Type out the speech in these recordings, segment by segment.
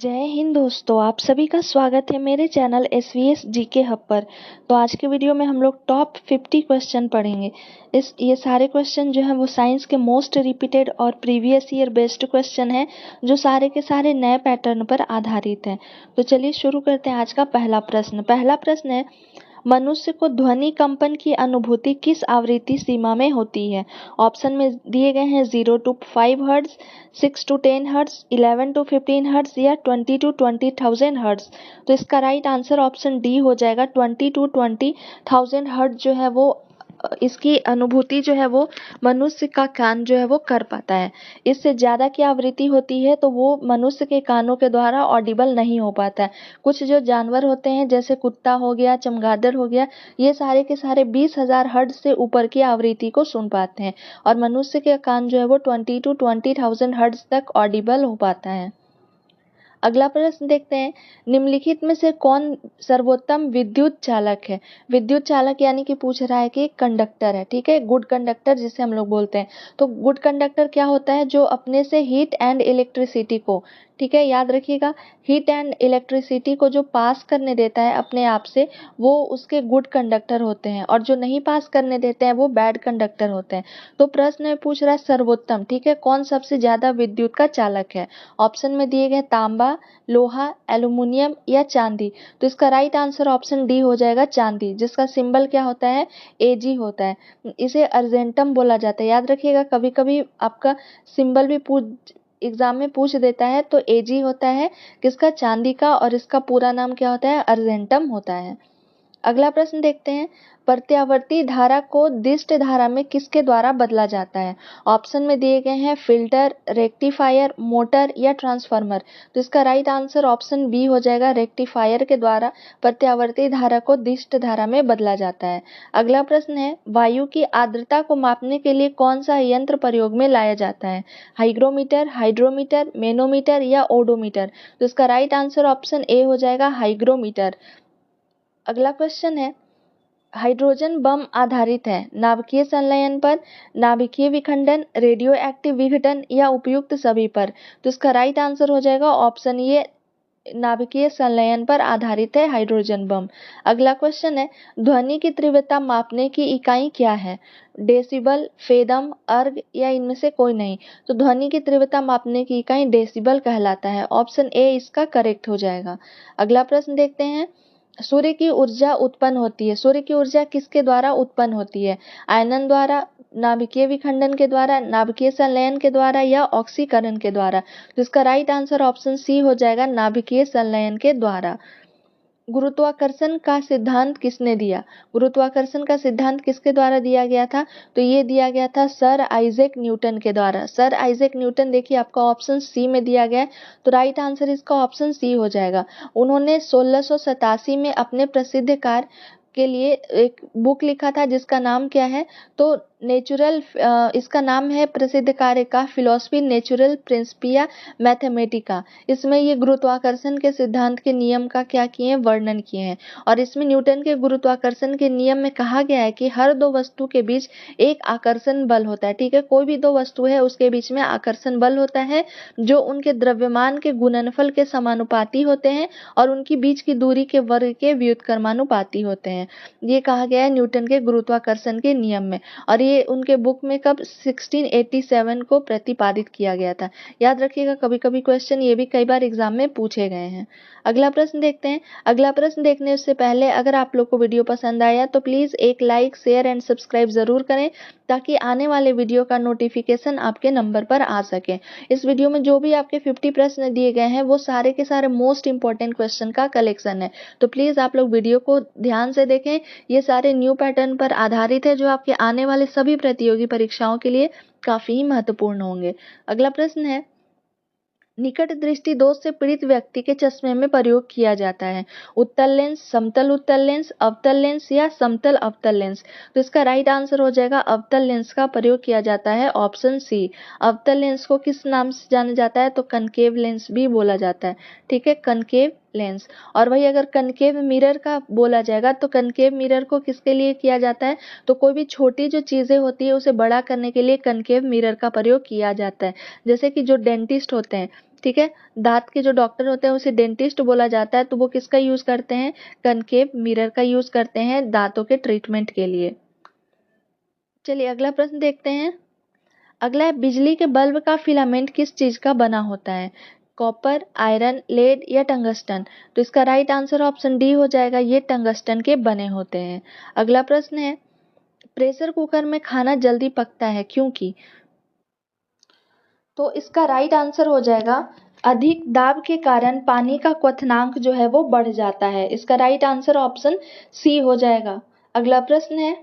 जय हिंद दोस्तों, आप सभी का स्वागत है मेरे चैनल SVS जीके हब पर। तो आज के वीडियो में हम लोग टॉप 50 क्वेश्चन पढ़ेंगे। ये सारे क्वेश्चन जो हैं वो साइंस के मोस्ट रिपीटेड और प्रीवियस ईयर बेस्ड क्वेश्चन हैं, जो सारे के सारे नए पैटर्न पर आधारित हैं। तो चलिए शुरू करते हैं आज का पहला प्रश्न है, मनुष्य को ध्वनि कंपन की अनुभूति किस आवृत्ति सीमा में होती है? ऑप्शन में दिए गए हैं 0 to 5 hertz, 6 to 10 hertz, 11 to 15 hertz या 20 to 20,000 हर्ट्ज। तो इसका राइट आंसर ऑप्शन डी हो जाएगा। 20 to 20,000 हर्ट्ज जो है वो इसकी अनुभूति जो है वो मनुष्य का कान जो है वो कर पाता है। इससे ज़्यादा की आवृत्ति होती है तो वो मनुष्य के कानों के द्वारा ऑडिबल नहीं हो पाता है। कुछ जो जानवर होते हैं जैसे कुत्ता हो गया, चमगादड़ हो गया, ये सारे के सारे 20,000 हर्ट्ज से ऊपर की आवृत्ति को सुन पाते हैं और मनुष्य के कान जो है वो 20 to 20,000 हर्ट्ज तक ऑडिबल हो पाता है। अगला प्रश्न देखते हैं, निम्नलिखित में से कौन सर्वोत्तम विद्युत चालक है? विद्युत चालक यानी कि पूछ रहा है कि कंडक्टर है, ठीक है, गुड कंडक्टर जिसे हम लोग बोलते हैं। तो गुड कंडक्टर क्या होता है? जो अपने से हीट एंड इलेक्ट्रिसिटी को, ठीक है, याद रखिएगा, हीट एंड इलेक्ट्रिसिटी को जो पास करने देता है अपने आप से, वो उसके गुड कंडक्टर होते हैं, और जो नहीं पास करने देते हैं वो बैड कंडक्टर होते हैं। तो प्रश्न में पूछ रहा है सर्वोत्तम, ठीक है, कौन सबसे ज्यादा विद्युत का चालक है? ऑप्शन में दिए गए तांबा, लोहा, एल्यूमिनियम या चांदी। तो इसका राइट आंसर ऑप्शन डी हो जाएगा, चांदी, जिसका सिंबल क्या होता है? Ag होता है। इसे अर्जेंटम बोला जाता है, याद रखिएगा, कभी कभी आपका सिंबल भी एग्जाम में पूछ देता है। तो Ag होता है किसका? चांदी का, और इसका पूरा नाम क्या होता है? अर्जेंटम होता है। अगला प्रश्न देखते हैं, प्रत्यावर्ती धारा को दिष्ट धारा में किसके द्वारा बदला जाता है? ऑप्शन में दिए गए हैं फिल्टर, रेक्टिफायर, मोटर या ट्रांसफार्मर। तो इसका राइट आंसर ऑप्शन बी हो जाएगा, रेक्टिफायर के द्वारा प्रत्यावर्ती धारा को दिष्ट धारा में बदला जाता है। अगला प्रश्न है, वायु की आर्द्रता को मापने के लिए कौन सा यंत्र प्रयोग में लाया जाता है? हाइग्रोमीटर, हाइड्रोमीटर, मैनोमीटर या ओडोमीटर। तो इसका राइट आंसर ऑप्शन ए हो जाएगा, हाइग्रोमीटर। अगला क्वेश्चन है, हाइड्रोजन बम आधारित है नाभिकीय संलयन पर, नाभिकीय विखंडन, रेडियो एक्टिव विघटन या उपयुक्त सभी पर। तो इसका राइट आंसर हो जाएगा ऑप्शन ये, नाभिकीय संलयन पर आधारित है हाइड्रोजन बम। अगला क्वेश्चन है, ध्वनि की तीव्रता मापने की इकाई क्या है? डेसिबल, फेदम, अर्ग या इनमें से कोई नहीं। तो ध्वनि की तीव्रता मापने की इकाई डेसिबल कहलाता है। ऑप्शन ए इसका करेक्ट हो जाएगा। अगला प्रश्न देखते हैं, सूर्य की ऊर्जा उत्पन्न होती है, सूर्य की ऊर्जा किसके द्वारा उत्पन्न होती है? आयनन द्वारा, नाभिकीय विखंडन के द्वारा, नाभिकीय संलयन के द्वारा या ऑक्सीकरण के द्वारा। तो इसका राइट आंसर ऑप्शन सी हो जाएगा, नाभिकीय संलयन के द्वारा। गुरुत्वाकर्षण का सिद्धांत किसने दिया? गुरुत्वाकर्षण का सिद्धांत किसके द्वारा दिया गया था? तो ये दिया गया था सर आइजैक न्यूटन के द्वारा। सर आइजैक न्यूटन, देखिए आपका ऑप्शन सी में दिया गया है, तो राइट आंसर इसका ऑप्शन सी हो जाएगा। उन्होंने 1687 में अपने प्रसिद्ध कार्य के लिए एक बुक लिखा था जिसका नाम क्या है? तो नेचुरल, इसका नाम है प्रसिद्ध कार्य का फिलोसफी नेचुरल प्रिंसिपिया मैथमेटिका। इसमें ये गुरुत्वाकर्षण के सिद्धांत के नियम का क्या किए हैं? वर्णन किए हैं। और इसमें न्यूटन के गुरुत्वाकर्षण के नियम में कहा गया है कि हर दो वस्तु के बीच एक आकर्षण बल होता है, ठीक है, कोई भी दो वस्तु है उसके बीच में आकर्षण बल होता है, जो उनके द्रव्यमान के गुणनफल के समानुपाती होते हैं और उनकी बीच की दूरी के वर्ग के व्युत्क्रमानुपाती होते हैं। ये कहा गया है न्यूटन के गुरुत्वाकर्षण के नियम में, और ये उनके बुक में कब 1687 को प्रतिपादित किया गया था। याद रखिएगा, कभी कभी क्वेश्चन ये भी कई बार एग्जाम में पूछे गए हैं। अगला प्रश्न देखते हैं। अगला प्रश्न देखने से पहले अगर आप लोग को वीडियो पसंद आया तो प्लीज एक लाइक, शेयर एंड सब्सक्राइब जरूर करें, ताकि आने वाले वीडियो का नोटिफिकेशन आपके नंबर पर आ सके। इस वीडियो में जो भी आपके 50 प्रश्न दिए गए हैं वो सारे के सारे मोस्ट इंपॉर्टेंट क्वेश्चन का कलेक्शन है, तो प्लीज आप लोग वीडियो को ध्यान से देखें। ये सारे न्यू पैटर्न पर आधारित है जो आपके आने वाले सभी प्रतियोगी परीक्षाओं के लिए काफी ही महत्वपूर्ण होंगे। अगला प्रश्न है, निकट दृष्टि दोष से पीड़ित व्यक्ति के चश्मे में प्रयोग किया जाता है? उत्तल लेंस, समतल उत्तल लेंस, अवतल लेंस या समतल अवतल लेंस। तो इसका राइट आंसर हो जाएगा, अवतल लेंस का प्रयोग किया जाता है, ऑप्शन सी। अवतल लेंस को किस नाम से जाना जाता है? तो कनकेव लेंस भी बोला जाता है, ठीक है, कनकेव लेंस। और वही अगर कनकेव मिरर का बोला जाएगा तो कनकेव मिरर को किसके लिए किया जाता है? तो कोई भी छोटी जो चीजें होती है उसे बड़ा करने के लिए कनकेव मिरर का प्रयोग किया जाता है। जैसे कि जो डेंटिस्ट होते हैं, ठीक है। दांत के जो डॉक्टर होते हैं उसे डेंटिस्ट बोला जाता है, तो वो किसका यूज करते हैं, कनकेव मिरर का यूज करते हैं दांतों के ट्रीटमेंट के लिए। चलिए अगला प्रश्न देखते हैं। अगला है, बिजली के बल्ब का फिलामेंट किस चीज का बना होता है, कॉपर, आयरन, लेड या टंगस्टन। तो इसका राइट आंसर ऑप्शन डी हो जाएगा, ये टंगस्टन के बने होते हैं। अगला प्रश्न है, प्रेशर कुकर में खाना जल्दी पकता है क्योंकि। तो इसका राइट आंसर हो जाएगा, अधिक दाब के कारण पानी का क्वथनांक जो है वो बढ़ जाता है। इसका राइट आंसर ऑप्शन सी हो जाएगा। अगला प्रश्न है,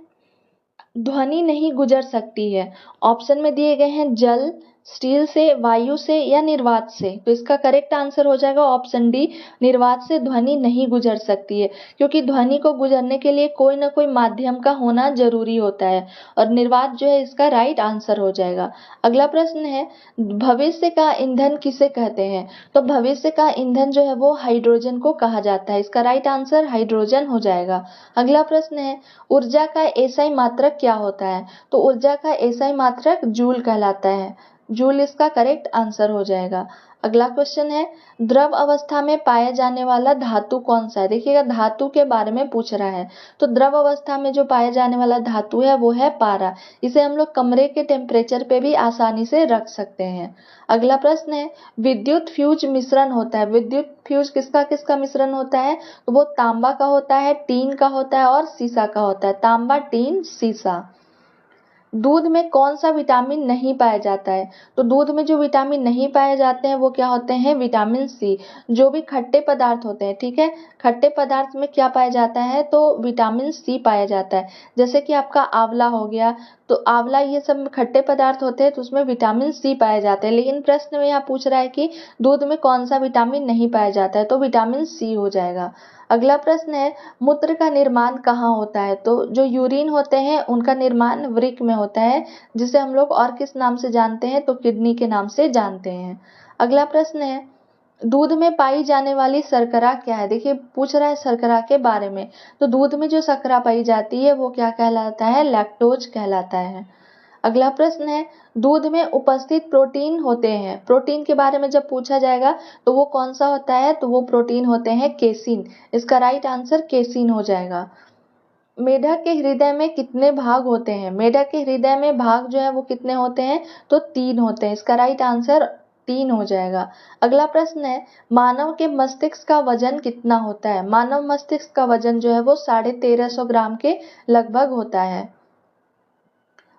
ध्वनि नहीं गुजर सकती है, ऑप्शन में दिए गए हैं जल, स्टील से, वायु से या निर्वात से। तो इसका करेक्ट आंसर हो जाएगा ऑप्शन डी, निर्वात से ध्वनि नहीं गुजर सकती है, क्योंकि ध्वनि को गुजरने के लिए कोई ना कोई माध्यम का होना जरूरी होता है, और निर्वात जो है इसका राइट आंसर हो जाएगा। अगला प्रश्न है, भविष्य का ईंधन किसे कहते हैं। तो भविष्य का ईंधन जो है वो हाइड्रोजन को कहा जाता है। इसका राइट आंसर हाइड्रोजन हो जाएगा। अगला प्रश्न है, ऊर्जा का एसआई मात्रक क्या होता है। तो ऊर्जा का एसआई मात्रक जूल कहलाता है। जूल इसका करेक्ट आंसर हो जाएगा। अगला क्वेश्चन है, द्रव अवस्था में पाया जाने वाला धातु कौन सा है। देखिएगा धातु के बारे में पूछ रहा है, तो द्रव अवस्था में जो पाया जाने वाला धातु है वो है पारा। इसे हम लोग कमरे के टेम्परेचर पे भी आसानी से रख सकते हैं। अगला प्रश्न है, विद्युत फ्यूज मिश्रण होता है। विद्युत फ्यूज किसका किसका मिश्रण होता है, तो वो तांबा का होता है, टीन का होता है और सीसा का होता है। तांबा, टीन, सीसा। दूध में कौन सा विटामिन नहीं पाया जाता है। तो दूध में जो विटामिन नहीं पाए जाते हैं वो क्या होते हैं, विटामिन सी। जो भी खट्टे पदार्थ होते हैं, ठीक है, खट्टे पदार्थ में क्या पाया जाता है, तो विटामिन सी पाया जाता है। जैसे कि आपका आंवला हो गया, तो आंवला ये सब खट्टे पदार्थ होते हैं तो उसमें विटामिन सी पाए जाते हैं। लेकिन प्रश्न में यहाँ पूछ रहा है कि दूध में कौन सा विटामिन नहीं पाया जाता है, तो विटामिन सी हो जाएगा। अगला प्रश्न है, मूत्र का निर्माण कहाँ होता है। तो जो यूरिन होते हैं उनका निर्माण वृक्क में होता है, जिसे हम लोग और किस नाम से जानते हैं, तो किडनी के नाम से जानते हैं। अगला प्रश्न है, दूध में पाई जाने वाली शर्करा क्या है। देखिए पूछ रहा है शर्करा के बारे में, तो दूध में जो शर्करा पाई जाती है वो क्या कहलाता है, लैक्टोज कहलाता है। अगला प्रश्न है, दूध में उपस्थित प्रोटीन होते हैं। प्रोटीन के बारे में जब पूछा जाएगा तो वो कौन सा होता है, तो वो प्रोटीन होते हैं केसिन। इसका राइट आंसर केसिन हो जाएगा। मेढक के हृदय में कितने भाग होते हैं। मेढक के हृदय में भाग जो है वो कितने होते हैं, तो 3 होते हैं। इसका राइट आंसर 3 हो जाएगा। अगला प्रश्न है, मानव के मस्तिष्क का वजन कितना होता है। मानव मस्तिष्क का वजन जो है वो 1350 ग्राम के लगभग होता है।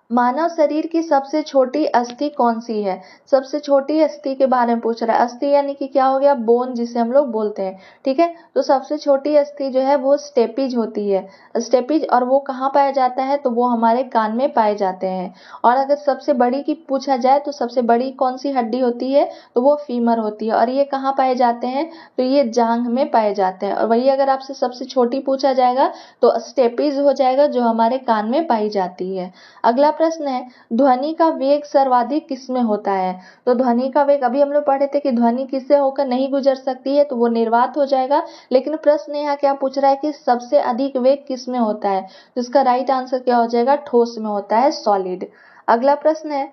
मानव शरीर की सबसे छोटी अस्थि कौन सी है। सबसे छोटी अस्थि के बारे में पूछ रहा है। अस्थि यानी कि क्या हो गया, बोन जिसे हम लोग बोलते हैं, ठीक है। तो सबसे छोटी अस्थि जो है वो स्टेपिज होती है, स्टेपिज। और वो कहाँ पाया जाता है, तो वो हमारे कान में पाए जाते हैं। और अगर सबसे बड़ी की पूछा जाए तो सबसे बड़ी कौन सी हड्डी होती है, तो वो फीमर होती है। और ये कहाँ पाए जाते हैं, तो ये जांघ में पाए जाते हैं। और वही अगर आपसे सबसे छोटी पूछा जाएगा तो स्टेपिज हो जाएगा, जो हमारे कान में पाई जाती है। अगला प्रश्न है, ध्वनि का वेग सर्वाधिक किसमें होता है। तो ध्वनि का वेग अभी हम लोग पढ़े थे कि ध्वनि किससे होकर नहीं गुजर सकती है, तो वो निर्वात हो जाएगा। लेकिन प्रश्न यहाँ क्या पूछ रहा है कि सबसे अधिक वेग किसमें होता है, तो इसका राइट आंसर क्या हो जाएगा, ठोस में होता है, सॉलिड। अगला प्रश्न है,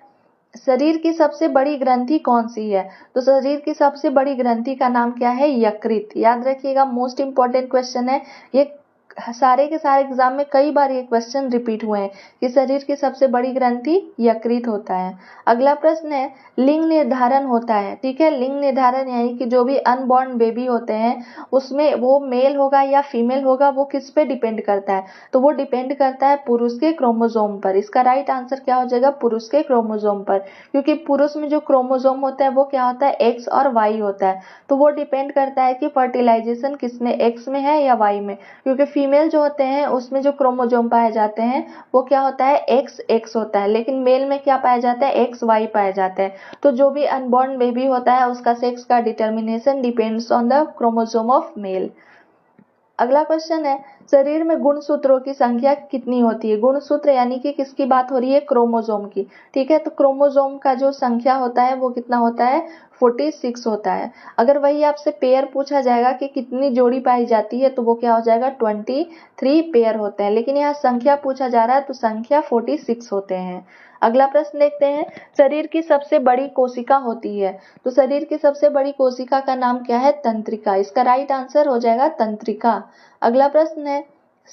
शरीर की सबसे बड़ी ग्रंथि कौन सी है। तो शरीर की सबसे बड़ी ग्रंथि का नाम क्या है, यकृत। याद रखिएगा, मोस्ट इंपॉर्टेंट क्वेश्चन है ये। सारे के सारे एग्जाम में कई बार ये क्वेश्चन रिपीट हुए हैं कि शरीर की सबसे बड़ी ग्रंथि यकृत होता है। अगला प्रश्न है, लिंग निर्धारण होता है, ठीक है। लिंग निर्धारण यानी कि जो भी अनबॉर्न बेबी होते हैं उसमें वो मेल होगा या फीमेल होगा, वो किस पे डिपेंड करता है, तो वो डिपेंड करता है पुरुष के क्रोमोसोम पर। इसका राइट आंसर क्या हो जाएगा, पुरुष के क्रोमोसोम पर। क्योंकि पुरुष में जो क्रोमोसोम होता है वो क्या होता है, एक्स और वाई होता है। तो वो डिपेंड करता है कि फर्टिलाइजेशन किसमें, एक्स में है या वाई में। क्योंकि फीमेल जो होते हैं उसमें जो क्रोमोसोम पाए जाते हैं वो क्या होता है, एक्स एक्स होता है। लेकिन मेल में क्या पाया जाता है, एक्स वाई पाया जाता है। तो जो भी अनबॉर्न बेबी होता है उसका सेक्स का determination depends on the chromosome of male. अगला क्वेश्चन है, शरीर में गुणसूत्रों की संख्या कितनी होती है? गुणसूत्र यानी कि किसकी बात हो रही है? क्रोमोसोम की। ठीक है, तो क्रोमोसोम का जो संख्या होता है वो कितना होता है? 46 होता है। अगर वही आपसे पेयर पूछा जाएगा कि कितनी जोड़ी पाई जाती है, तो वो क्या हो जाएगा? 23 पेयर होते हैं, लेकिन यहाँ संख्या पूछा जा रहा है तो संख्या 46 होते हैं। अगला प्रश्न देखते हैं, शरीर की सबसे बड़ी कोशिका होती है, तो शरीर की सबसे बड़ी कोशिका का नाम क्या है? तंत्रिका। इसका राइट आंसर हो जाएगा तंत्रिका। अगला प्रश्न है,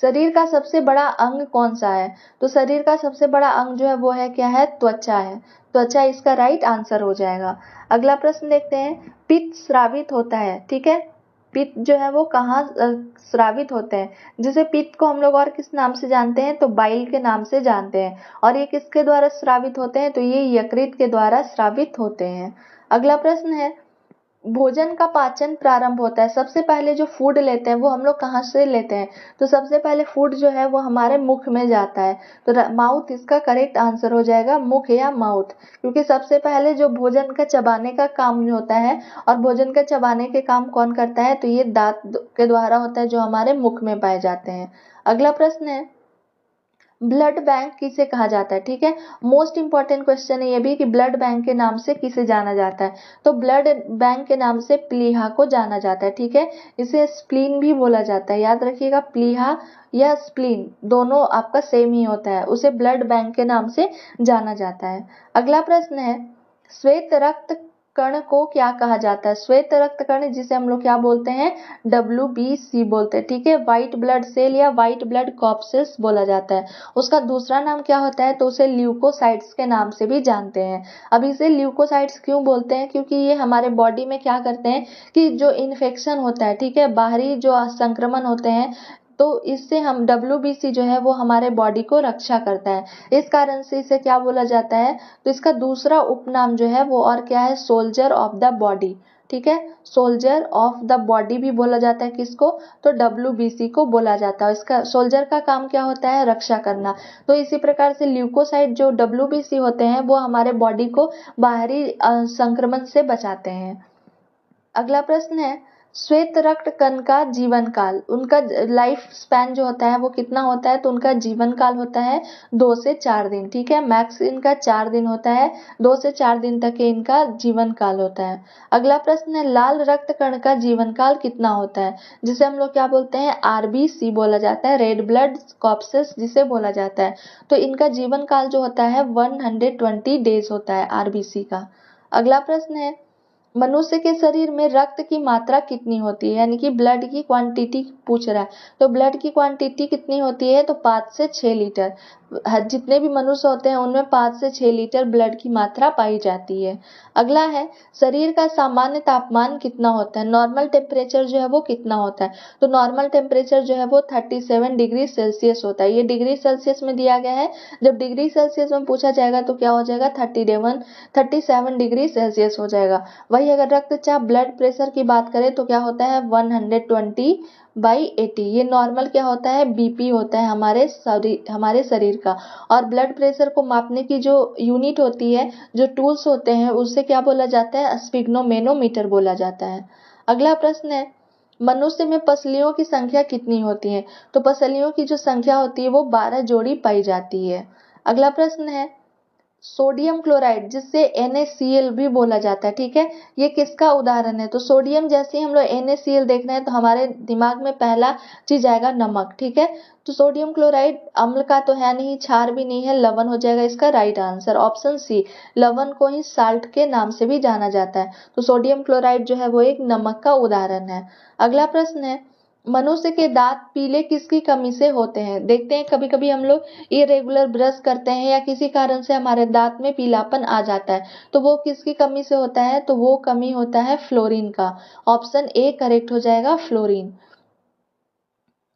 शरीर का सबसे बड़ा अंग कौन सा है? तो शरीर का सबसे बड़ा अंग जो है वो है क्या है? त्वचा है। त्वचा इसका राइट आंसर हो जाएगा। अगला प्रश्न देखते हैं, पित्त स्रावित होता है। ठीक है, पित्त जो है वो कहाँ स्रावित होते हैं? जैसे पित्त को हम लोग और किस नाम से जानते हैं? तो बाइल के नाम से जानते हैं। और ये किसके द्वारा स्रावित होते हैं? तो ये यकृत के द्वारा स्रावित होते हैं। अगला प्रश्न है, भोजन का पाचन प्रारंभ होता है, सबसे पहले जो फूड लेते हैं वो हम लोग कहाँ से लेते हैं? तो सबसे पहले फूड जो है वो हमारे मुख में जाता है, तो माउथ इसका करेक्ट आंसर हो जाएगा, मुख या माउथ। क्योंकि सबसे पहले जो भोजन का चबाने का काम होता है, और भोजन का चबाने के काम कौन करता है? तो ये दांत के द्वारा होता है, जो हमारे मुख में पाए जाते हैं। अगला प्रश्न है, ब्लड बैंक किसे कहा जाता है? ठीक है, मोस्ट इंपॉर्टेंट क्वेश्चन है ये भी कि ब्लड बैंक के नाम से किसे जाना जाता है? तो ब्लड बैंक के नाम से प्लीहा को जाना जाता है। ठीक है, इसे स्प्लीन भी बोला जाता है, याद रखिएगा, प्लीहा या स्प्लीन दोनों आपका सेम ही होता है। उसे ब्लड बैंक के नाम से जाना जाता है। अगला प्रश्न है, श्वेत रक्त कण को क्या कहा जाता है? श्वेत रक्त कण जिसे हम लोग क्या बोलते हैं? WBC बोलते हैं। ठीक है, व्हाइट ब्लड सेल या व्हाइट ब्लड कॉर्पसेस बोला जाता है। उसका दूसरा नाम क्या होता है? तो उसे ल्यूकोसाइट्स के नाम से भी जानते हैं। अब इसे ल्यूकोसाइट्स क्यों बोलते हैं? क्योंकि ये हमारे बॉडी में क्या करते हैं कि जो इन्फेक्शन होता है, ठीक है, बाहरी जो संक्रमण होते हैं, तो इससे हम WBC जो है वो हमारे बॉडी को रक्षा करता है। इस कारण से इसे क्या बोला जाता है? तो इसका दूसरा उपनाम जो है वो और क्या है? Soldier of the body. ठीक है, सोल्जर ऑफ द बॉडी भी बोला जाता है किसको? तो WBC को बोला जाता है। इसका सोल्जर का काम क्या होता है? रक्षा करना। तो इसी प्रकार से ल्यूकोसाइट जो WBC होते हैं वो हमारे बॉडी को बाहरी संक्रमण से बचाते हैं। अगला प्रश्न है, श्वेत रक्त कण का जीवन काल, उनका लाइफ स्पैन जो होता है वो कितना होता है? तो उनका जीवन काल होता है 2 से 4 दिन। ठीक है, मैक्स इनका 4 दिन होता है, 2 से 4 दिन तक के इनका जीवन काल होता है। अगला प्रश्न है, लाल रक्त कण का जीवन काल कितना होता है? जिसे हम लोग क्या बोलते हैं? RBC बोला जाता है, रेड ब्लड कॉर्पसेस जिसे बोला जाता है। तो इनका जीवन काल जो होता है 120 डेज होता है RBC का। अगला प्रश्न है, मनुष्य के शरीर में रक्त की मात्रा कितनी होती है? यानी कि ब्लड की क्वांटिटी पूछ रहा है, तो ब्लड की क्वांटिटी कितनी होती है? तो 5 से 6 लीटर। जितने भी मनुष्य होते हैं उनमें 5 से 6 लीटर ब्लड की मात्रा पाई जाती है। अगला है, शरीर का सामान्य तापमान कितना होता है? नॉर्मल टेम्परेचर जो है वो कितना होता है? तो नॉर्मल टेम्परेचर जो है वो 37 डिग्री सेल्सियस होता है। ये डिग्री सेल्सियस में दिया गया है, जब डिग्री सेल्सियस में पूछा जाएगा तो क्या हो जाएगा? 37 डिग्री सेल्सियस हो जाएगा। वही अगर रक्तचाप ब्लड प्रेशर की बात करें तो क्या होता है? 120/80। ये नॉर्मल क्या होता है? BP होता है हमारे शरीर का। और ब्लड प्रेशर को मापने की जो यूनिट होती है, जो टूल्स होते हैं, उससे क्या बोला जाता है? स्फिग्नोमेनोमीटर बोला जाता है। अगला प्रश्न है, मनुष्य में पसलियों की संख्या कितनी होती है? तो पसलियों की जो संख्या होती है वो 12 जोड़ी पाई जाती है। अगला प्रश्न है, सोडियम क्लोराइड जिससे NaCl भी बोला जाता है, ठीक है, ये किसका उदाहरण है? तो सोडियम जैसे ही हम लोग NaCl देख रहे हैं तो हमारे दिमाग में पहला चीज आएगा नमक। ठीक है, तो सोडियम क्लोराइड अम्ल का तो है नहीं, क्षार भी नहीं है, लवण हो जाएगा इसका राइट आंसर, ऑप्शन सी। लवण को ही साल्ट के नाम से भी जाना जाता है, तो सोडियम क्लोराइड जो है वो एक नमक का उदाहरण है। अगला प्रश्न है, मनुष्य के दांत पीले किसकी कमी से होते हैं? देखते हैं कभी कभी हम लोग इरेगुलर ब्रश करते हैं या किसी कारण से हमारे दांत में पीलापन आ जाता है, तो वो किसकी कमी से होता है? तो वो कमी होता है फ्लोरीन का। ऑप्शन ए करेक्ट हो जाएगा, फ्लोरीन।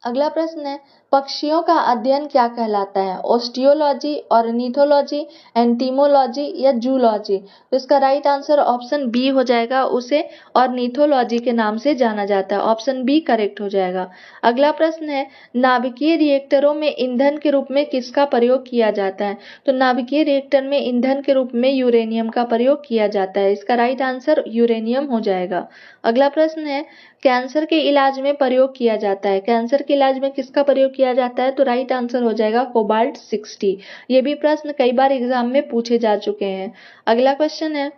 अगला प्रश्न है, पक्षियों का अध्ययन क्या कहलाता है? ओस्टियोलॉजी, ऑर्निथोलॉजी, एंटीमोलॉजी या जूलॉजी? तो इसका राइट आंसर ऑप्शन बी हो जाएगा, उसे ऑर्निथोलॉजी के नाम से जाना जाता है। ऑप्शन बी करेक्ट हो जाएगा। अगला प्रश्न है, नाभिकीय रिएक्टरों में ईंधन के रूप में किसका प्रयोग किया जाता है? तो नाभिकीय रिएक्टर में ईंधन के रूप में यूरेनियम का प्रयोग किया जाता है। इसका राइट आंसर यूरेनियम हो जाएगा। अगला प्रश्न है, कैंसर के इलाज में प्रयोग किया जाता है। कैंसर के इलाज में किसका प्रयोग किया जाता है? तो राइट आंसर हो जाएगा कोबाल्ट 60। ये भी प्रश्न कई बार एग्जाम में पूछे जा चुके हैं। अगला क्वेश्चन है,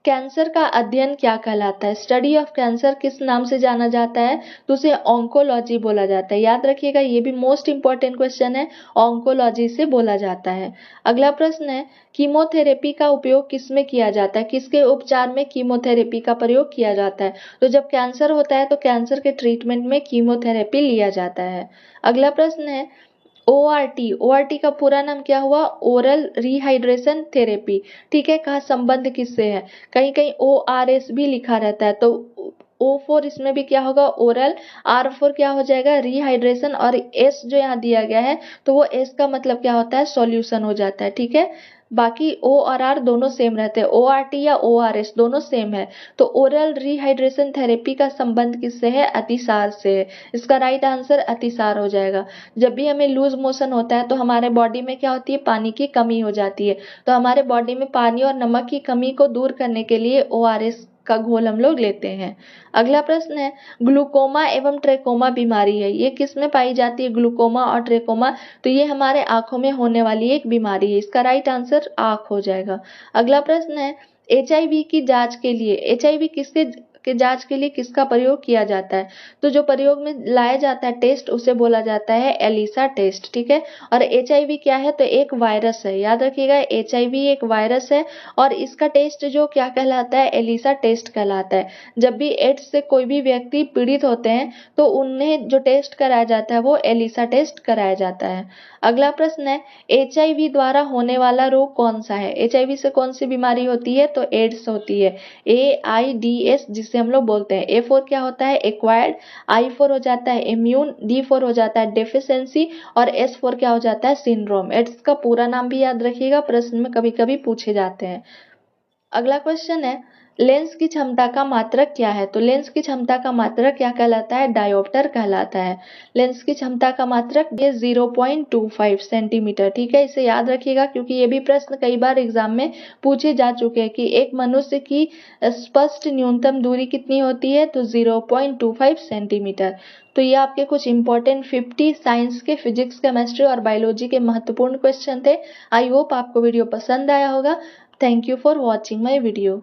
कैंसर का अध्ययन क्या कहलाता है? स्टडी ऑफ कैंसर किस नाम से जाना जाता है? तो उसे ऑन्कोलॉजी बोला जाता है। याद रखिएगा, ये भी मोस्ट इंपॉर्टेंट क्वेश्चन है, ऑन्कोलॉजी से बोला जाता है। अगला प्रश्न है, कीमोथेरेपी का उपयोग किसमें किया जाता है? किसके उपचार में कीमोथेरेपी का प्रयोग किया जाता है? तो जब कैंसर होता है तो कैंसर के ट्रीटमेंट में कीमोथेरेपी लिया जाता है। अगला प्रश्न है, ORT का पूरा नाम क्या हुआ? Oral rehydration therapy. ठीक है, कहा संबंध किससे है? कहीं कहीं ORS भी लिखा रहता है, तो O4 इसमें भी क्या होगा? ओरल। R4 क्या हो जाएगा? रिहाइड्रेशन। और S जो यहाँ दिया गया है तो वो S का मतलब क्या होता है? सॉल्यूशन हो जाता है। ठीक है, बाकी O और R दोनों सेम रहते हैं, ORT या ORS दोनों सेम है। तो ओरल रिहाइड्रेशन थेरेपी का संबंध किससे है? अतिसार से है। इसका राइट आंसर अतिसार हो जाएगा। जब भी हमें लूज मोशन होता है तो हमारे बॉडी में क्या होती है? पानी की कमी हो जाती है। तो हमारे बॉडी में पानी और नमक की कमी को दूर करने के लिए ORS का घोल हम लोग लेते हैं। अगला प्रश्न है, ग्लूकोमा एवं ट्रेकोमा बीमारी है, ये किस में पाई जाती है? ग्लूकोमा और ट्रेकोमा, तो ये हमारे आंखों में होने वाली एक बीमारी है। इसका राइट आंसर आंख हो जाएगा। अगला प्रश्न है, HIV की जांच के लिए, HIV किसके के जांच के लिए किसका प्रयोग किया जाता है? तो जो प्रयोग में लाया जाता है टेस्ट उसे बोला जाता है एलिसा टेस्ट। ठीक है, और HIV क्या है? तो एक वायरस है। याद रखिएगा, HIV एक वायरस है और इसका टेस्ट जो क्या कहलाता है? एलिसा टेस्ट कहलाता है। जब भी एड्स से कोई भी व्यक्ति पीड़ित होते हैं तो उन्हें जो टेस्ट कराया जाता है वो एलिसा टेस्ट कराया जाता है। अगला प्रश्न है, HIV द्वारा होने वाला रोग कौन सा है? HIV से कौन सी बीमारी होती है? तो एड्स होती है, AIDS जिसे हम लोग बोलते हैं। A4 क्या होता है? एक्वायर्ड। I4 हो जाता है इम्यून। D4 हो जाता है डेफिशिएंसी। और S4 क्या हो जाता है? सिंड्रोम। एड्स का पूरा नाम भी याद रखिएगा, प्रश्न में कभी कभी पूछे जाते हैं। अगला क्वेश्चन है, लेंस की क्षमता का मात्रक क्या है? तो लेंस की क्षमता का मात्रक क्या कहलाता है? डायोप्टर कहलाता है। लेंस की क्षमता का मात्रक ये 0.25 सेंटीमीटर। ठीक है, इसे याद रखिएगा क्योंकि ये भी प्रश्न कई बार एग्जाम में पूछे जा चुके हैं कि एक मनुष्य की स्पष्ट न्यूनतम दूरी कितनी होती है? तो 0.25 सेंटीमीटर। तो ये आपके कुछ इंपॉर्टेंट 50 साइंस के, फिजिक्स, केमिस्ट्री और बायोलॉजी के महत्वपूर्ण क्वेश्चन थे। आई होप आपको वीडियो पसंद आया होगा। Thank you for watching my video.